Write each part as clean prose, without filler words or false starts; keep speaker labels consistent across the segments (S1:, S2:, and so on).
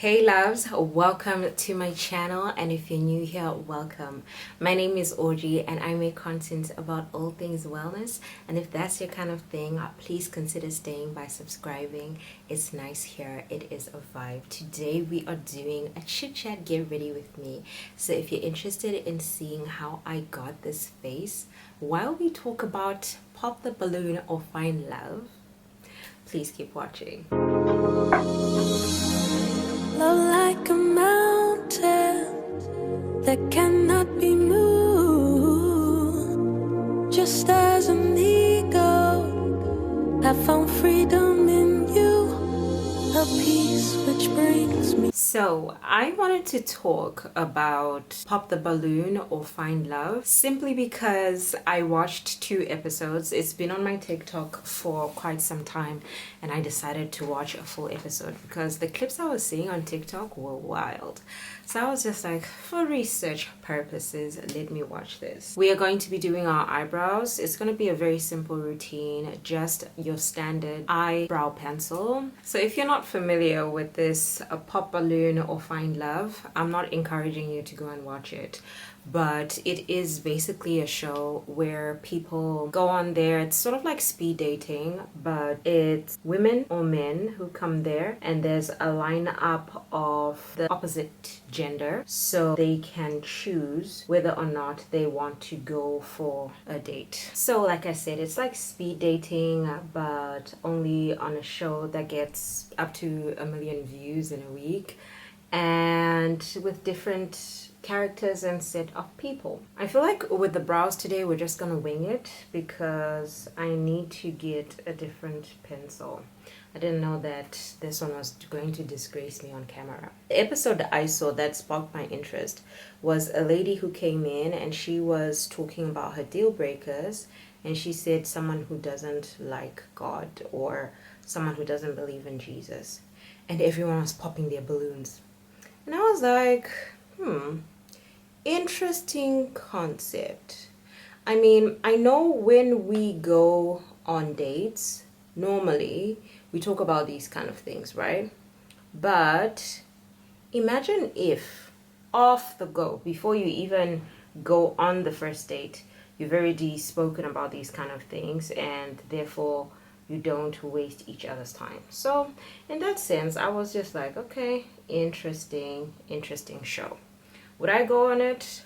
S1: Hey loves, welcome to my channel, and if you're new here, welcome. My name is Audrey and I make content about all things wellness, and if that's your kind of thing, please consider staying by subscribing. It's nice here, it is a vibe. Today we are doing a chit chat, get ready with me. So if you're interested in seeing how I got this face while we talk about pop the balloon or find love, please keep watching.
S2: Love like a mountain that cannot be moved. Just as an eagle, I found freedom in you, a peace which brings me.
S1: So I wanted to talk about Pop the Balloon or Find Love simply because I watched 2 episodes. It's been on my TikTok for quite some time and I decided to watch a full episode because the clips I was seeing on TikTok were wild. So I was just like, for research purposes, let me watch this. We are going to be doing our eyebrows. It's going to be a very simple routine, just your standard eyebrow pencil. So if you're not familiar with this Pop Balloon or Find Love, I'm not encouraging you to go and watch it, but it is basically a show where people go on there. It's sort of like speed dating, but it's women or men who come there and there's a lineup of the opposite gender, so they can choose whether or not they want to go for a date. So like I said, it's like speed dating, but only on a show that gets up to 1 million views in a week, and with different characters and set of people. I feel like with the brows today we're just gonna wing it because I need to get a different pencil. I didn't know that this one was going to disgrace me on camera. The episode that I saw that sparked my interest was a lady who came in and she was talking about her deal breakers, and she said someone who doesn't like God or someone who doesn't believe in Jesus, and everyone was popping their balloons. And I was like, interesting concept. I mean, I know when we go on dates, normally we talk about these kind of things, right? But imagine if off the go, before you even go on the first date, you've already spoken about these kind of things, and therefore you don't waste each other's time. So in that sense, I was just like, okay, interesting show. Would I go on it?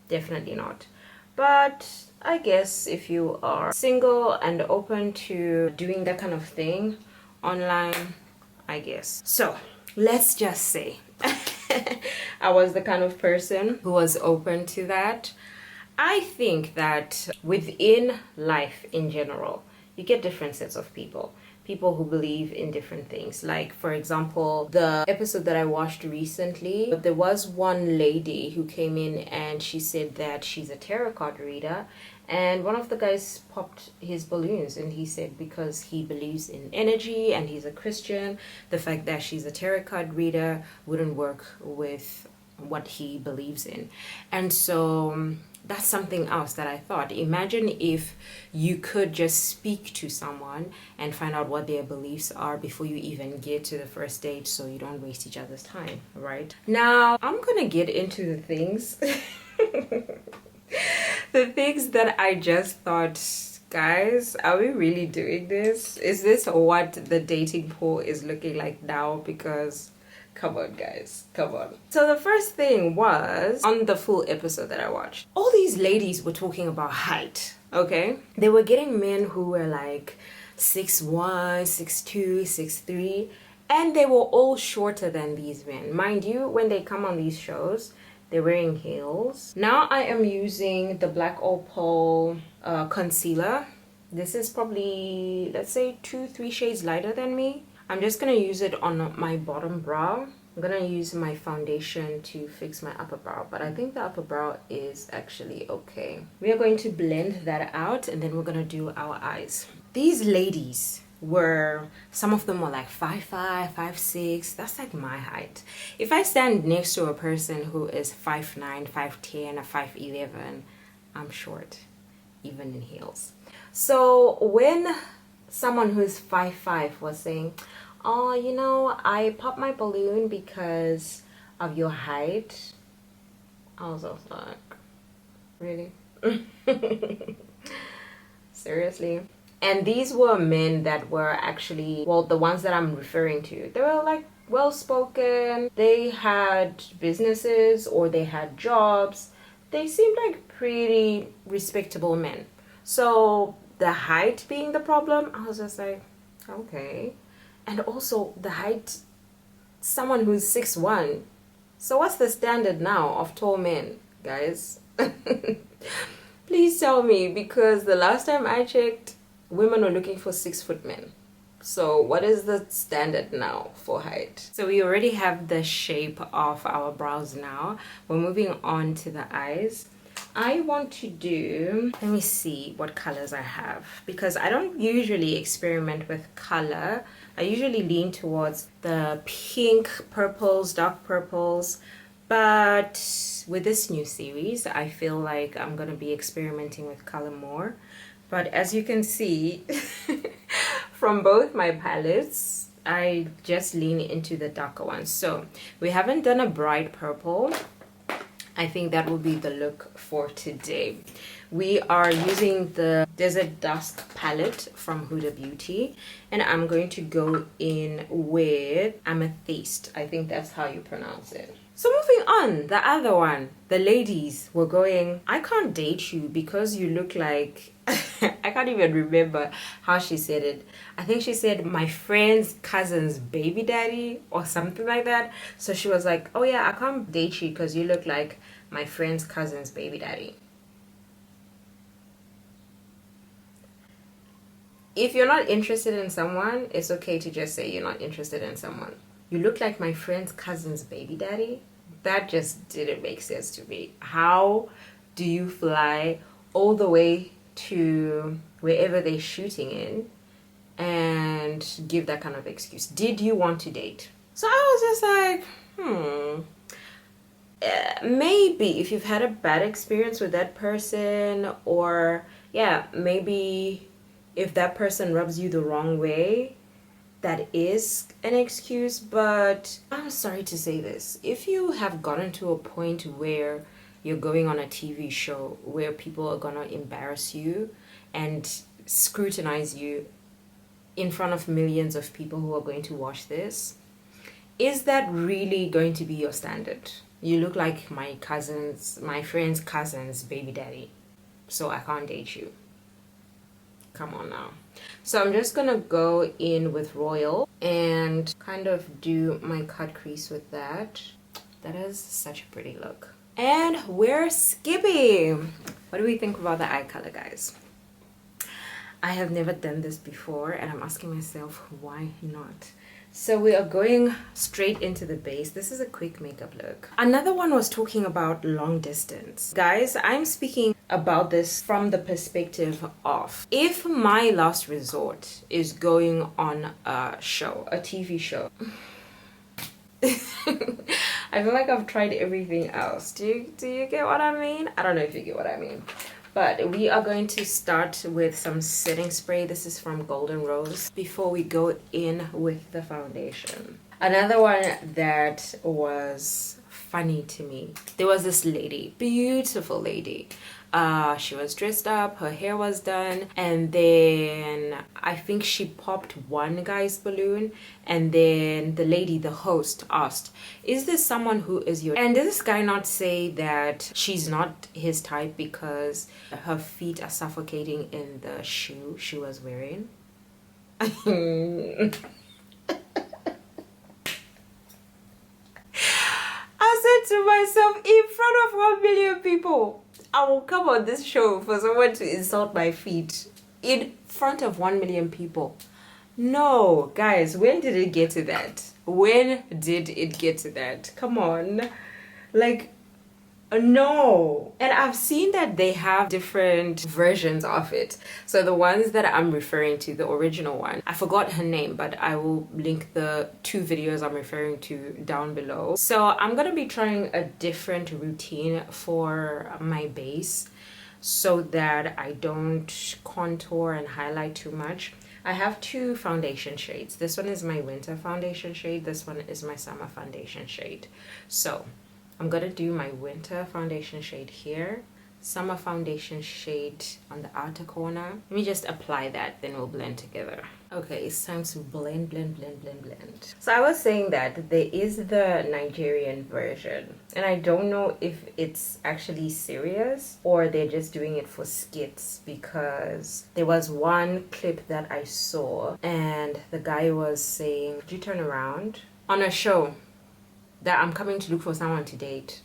S1: Definitely not. But I guess if you are single and open to doing that kind of thing online, I guess. So let's just say I was the kind of person who was open to that. I think that within life in general, you get different sets of people who believe in different things. Like, for example, the episode that I watched recently, there was one lady who came in and she said that she's a tarot card reader, and one of the guys popped his balloons and he said because he believes in energy and he's a Christian, the fact that she's a tarot card reader wouldn't work with what he believes in. And so that's something else that I thought. Imagine if you could just speak to someone and find out what their beliefs are before you even get to the first date, so you don't waste each other's time, right? Now, I'm gonna get into the things the things that I just thought, guys, are we really doing this? Is this what the dating pool is looking like now? Because come on, guys, come on. So the first thing was, on the full episode that I watched, all these ladies were talking about height, okay? They were getting men who were like 6'1", 6'2", 6'3", and they were all shorter than these men. Mind you, when they come on these shows, they're wearing heels. Now I am using the Black Opal concealer. This is probably, let's say, 2-3 shades lighter than me. I'm just gonna use it on my bottom brow. I'm gonna use my foundation to fix my upper brow, but I think the upper brow is actually okay. We are going to blend that out and then we're gonna do our eyes. These ladies were, some of them were like 5'5", 5'6". That's like my height. If I stand next to a person who is 5'9", 5'10", or 5'11", I'm short, even in heels. So when someone who's 5'5" was saying, Oh, you know, I popped my balloon because of your height. I was also like, really? Seriously? And these were men that were actually, well, the ones that I'm referring to, they were like well spoken, they had businesses or they had jobs. They seemed like pretty respectable men. So the height being the problem, I was just like, okay. And also the height, someone who's 6'1". So what's the standard now of tall men, guys? Please tell me, because the last time I checked, women were looking for 6-foot men. So what is the standard now for height? So we already have the shape of our brows now. We're moving on to the eyes. I want to do, let me see what colors I have, because I don't usually experiment with color. I usually lean towards the pink purples, dark purples, but with this new series I feel like I'm gonna be experimenting with color more. But as you can see from both my palettes, I just lean into the darker ones. So we haven't done a bright purple. I think that will be the look for today. We are using the Desert Dusk palette from Huda Beauty, and I'm going to go in with Amethyst. I think that's how you pronounce it. So moving on, the other one, the ladies were going, I can't date you because you look like, I can't even remember how she said it. I think she said my friend's cousin's baby daddy or something like that. So she was like, oh yeah, I can't date you because you look like my friend's cousin's baby daddy. If you're not interested in someone, it's okay to just say you're not interested in someone. You look like my friend's cousin's baby daddy? That just didn't make sense to me. How do you fly all the way to wherever they're shooting in and give that kind of excuse? Did you want to date? So I was just like, maybe if you've had a bad experience with that person, or yeah, maybe if that person rubs you the wrong way, that is an excuse. But I'm sorry to say this, if you have gotten to a point where you're going on a TV show where people are gonna embarrass you and scrutinize you in front of millions of people who are going to watch this, is that really going to be your standard? You look like my friend's cousin's baby daddy, so I can't date you. Come on now. So I'm just gonna go in with Royal and kind of do my cut crease with that. That is such a pretty look. And we're skipping. What do we think about the eye color, guys? I have never done this before and I'm asking myself, why not? So we are going straight into the base. This is a quick makeup look. Another one was talking about long distance. Guys, I'm speaking about this from the perspective of, if my last resort is going on a show, a TV show, I feel like I've tried everything else. Do you get what I mean? I don't know if you get what I mean. But we are going to start with some setting spray. This is from Golden Rose before we go in with the foundation. Another one that was funny to me. There was this lady, beautiful lady. She was dressed up, her hair was done, and then I think she popped one guy's balloon, and then the lady, the host, asked, is this someone who is your... And did this guy not say that she's not his type because her feet are suffocating in the shoe she was wearing? I said to myself, in front of 1 million people, I will come on this show for someone to insult my feet in front of 1 million people. No, guys, when did it get to that? When did it get to that? Come on. Like, no. And I've seen that they have different versions of it. So the ones that I'm referring to, the original one, I forgot her name, but I will link the 2 videos I'm referring to down below. So I'm gonna be trying a different routine for my base so that I don't contour and highlight too much. I have two foundation shades. This one is my winter foundation shade. This one is my summer foundation shade. So I'm gonna do my winter foundation shade here, summer foundation shade on the outer corner. Let me just apply that, then we'll blend together. Okay, it's time to blend. So I was saying that there is the Nigerian version, and I don't know if it's actually serious or they're just doing it for skits, because there was one clip that I saw and the guy was saying, "Could you turn around?" on a show that I'm coming to look for someone to date,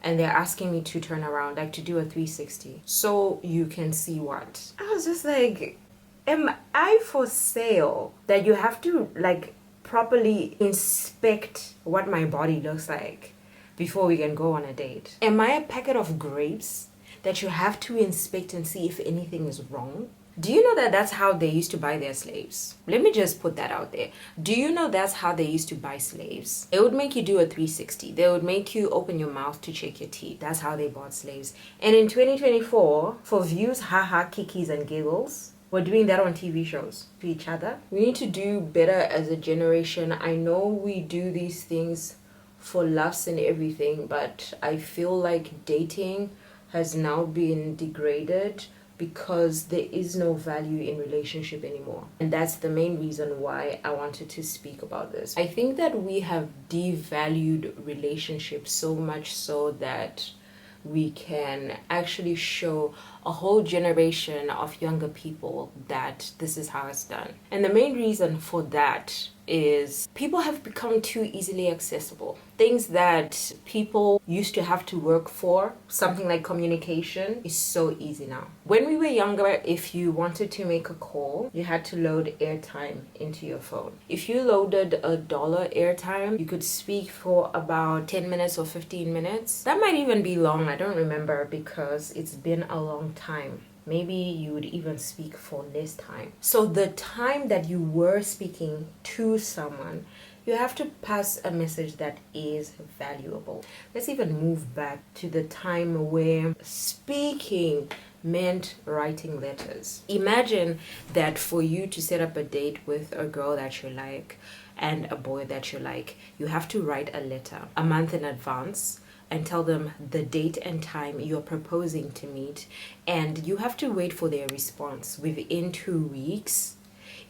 S1: and they're asking me to turn around, like to do a 360 so you can see what. I was just like, am I for sale that you have to like properly inspect what my body looks like before we can go on a date? Am I a packet of grapes that you have to inspect and see if anything is wrong? Do you know that that's how they used to buy their slaves? Let me just put that out there. Do you know that's how they used to buy slaves? They would make you do a 360. They would make you open your mouth to check your teeth. That's how they bought slaves. And in 2024, for views, haha, kikis, and giggles, we're doing that on TV shows to each other. We need to do better as a generation. I know we do these things for laughs and everything, but I feel like dating has now been degraded because there is no value in relationship anymore. And that's the main reason why I wanted to speak about this. I think that we have devalued relationships so much so that we can actually show a whole generation of younger people that this is how it's done. And the main reason for that is people have become too easily accessible. Things that people used to have to work for, something like communication, is so easy now. When we were younger, if you wanted to make a call, you had to load airtime into your phone. If you loaded $1 airtime, you could speak for about 10 minutes or 15 minutes. That might even be long, I don't remember, because it's been a long time. Maybe you would even speak for less time. So the time that you were speaking to someone, you have to pass a message that is valuable. Let's even move back to the time where speaking meant writing letters. Imagine that for you to set up a date with a girl that you like and a boy that you like, you have to write a letter a month in advance and tell them the date and time you're proposing to meet, and you have to wait for their response within 2 weeks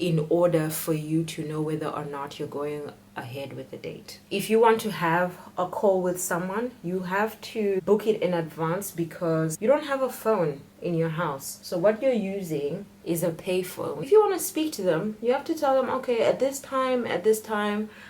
S1: in order for you to know whether or not you're going ahead with the date. If you want to have a call with someone, you have to book it in advance because you don't have a phone in your house. So what you're using is a payphone. If you want to speak to them, you have to tell them, okay, at this time,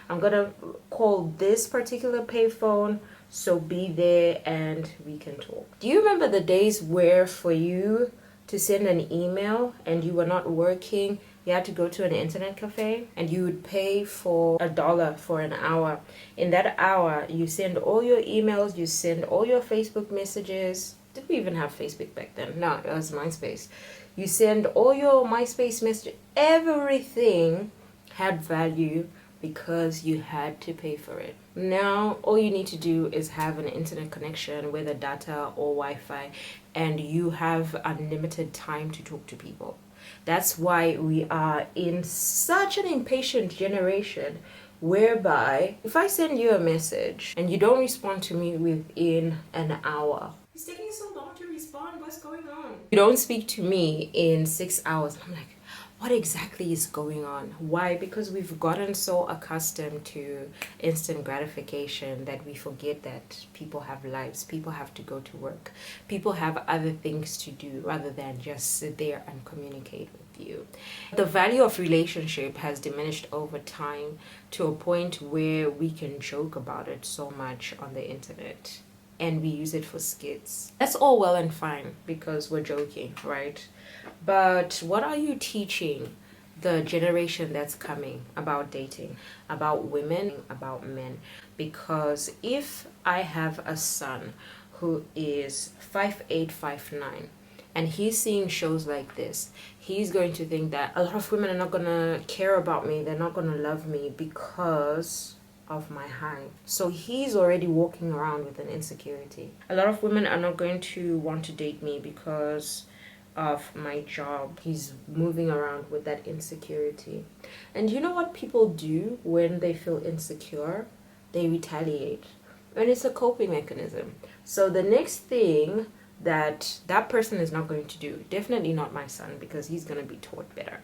S1: I'm gonna call this particular payphone, so be there and we can talk. Do you remember the days where for you to send an email and you were not working, you had to go to an internet cafe and you would pay for $1 for an hour? In that hour, you send all your emails, you send all your Facebook messages. Did we even have Facebook back then? No, it was MySpace. You send all your MySpace messages. Everything had value because you had to pay for it. Now, all you need to do is have an internet connection, whether data or Wi-Fi, and you have unlimited time to talk to people. That's why we are in such an impatient generation, whereby if I send you a message and you don't respond to me within an hour, it's taking so long to respond, what's going on? You don't speak to me in 6 hours. I'm like, what exactly is going on? Why? Because we've gotten so accustomed to instant gratification that we forget that people have lives, people have to go to work, people have other things to do rather than just sit there and communicate with you. The value of relationship has diminished over time to a point where we can joke about it so much on the internet and we use it for skits. That's all well and fine because we're joking, right? But what are you teaching the generation that's coming about dating, about women, about men? Because if I have a son who is 5'8", 5'9", and he's seeing shows like this, he's going to think that a lot of women are not going to care about me, they're not going to love me because of my height. So he's already walking around with an insecurity. A lot of women are not going to want to date me because of my job. He's moving around with that insecurity. And you know what people do when they feel insecure? They retaliate. And it's a coping mechanism. So the next thing that person is not going to do, definitely not my son, because he's going to be taught better.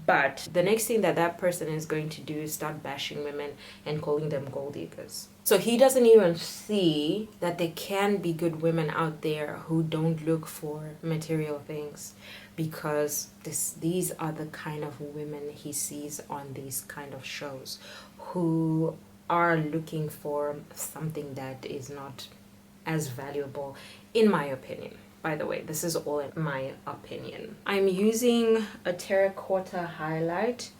S1: But the next thing that person is going to do is start bashing women and calling them gold diggers. So he doesn't even see that there can be good women out there who don't look for material things, because these are the kind of women he sees on these kind of shows, who are looking for something that is not as valuable, in my opinion. By the way, this is all in my opinion. I'm using a terracotta highlight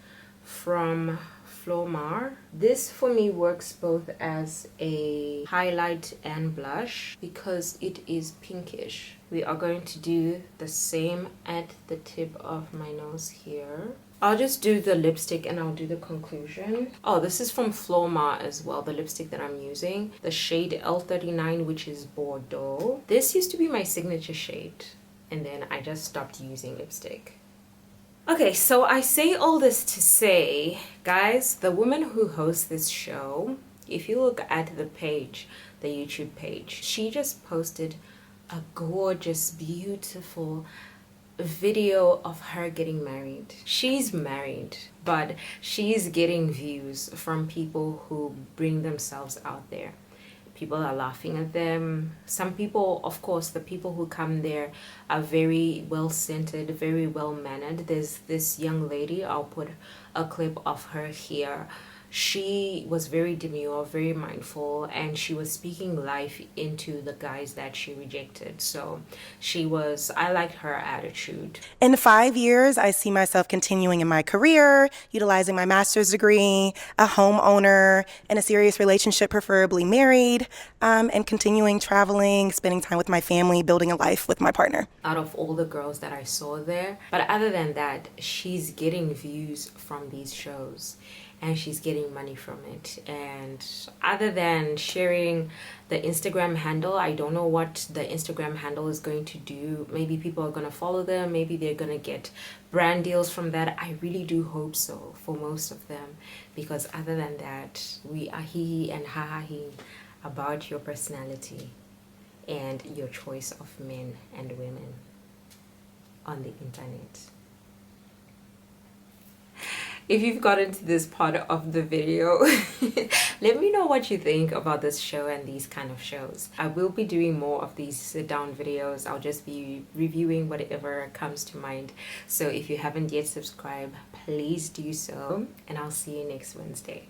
S1: from Flomar. This for me works both as a highlight and blush because it is pinkish. We are going to do the same at the tip of my nose here. I'll just do the lipstick and I'll do the conclusion. Oh, this is from Floma as well, the lipstick that I'm using. The shade L39, which is Bordeaux. This used to be my signature shade, and then I just stopped using lipstick. Okay, so I say all this to say, guys, the woman who hosts this show, if you look at the page, the YouTube page, she just posted a gorgeous, beautiful video of her getting married. She's married, but she's getting views from people who bring themselves out there. People are laughing at them. Some people, of course, the people who come there are very well scented, very well mannered. There's this young lady, I'll put a clip of her here. She was very demure, very mindful, and she was speaking life into the guys that she rejected. So I liked her attitude.
S3: In 5 years, I see myself continuing in my career, utilizing my master's degree, a homeowner, in a serious relationship, preferably married, and continuing traveling, spending time with my family, building a life with my partner.
S1: Out of all the girls that I saw there, but other than that, she's getting views from these shows. And she's getting money from it. And other than sharing the Instagram handle, I don't know what the Instagram handle is going to do. Maybe people are going to follow them. Maybe they're going to get brand deals from that. I really do hope so for most of them. Because other than that, we are hee and ha-ha-hee about your personality and your choice of men and women on the internet. If you've gotten to this part of the video, let me know what you think about this show and these kind of shows. I will be doing more of these sit-down videos. I'll just be reviewing whatever comes to mind. So if you haven't yet subscribed, please do so. And I'll see you next Wednesday.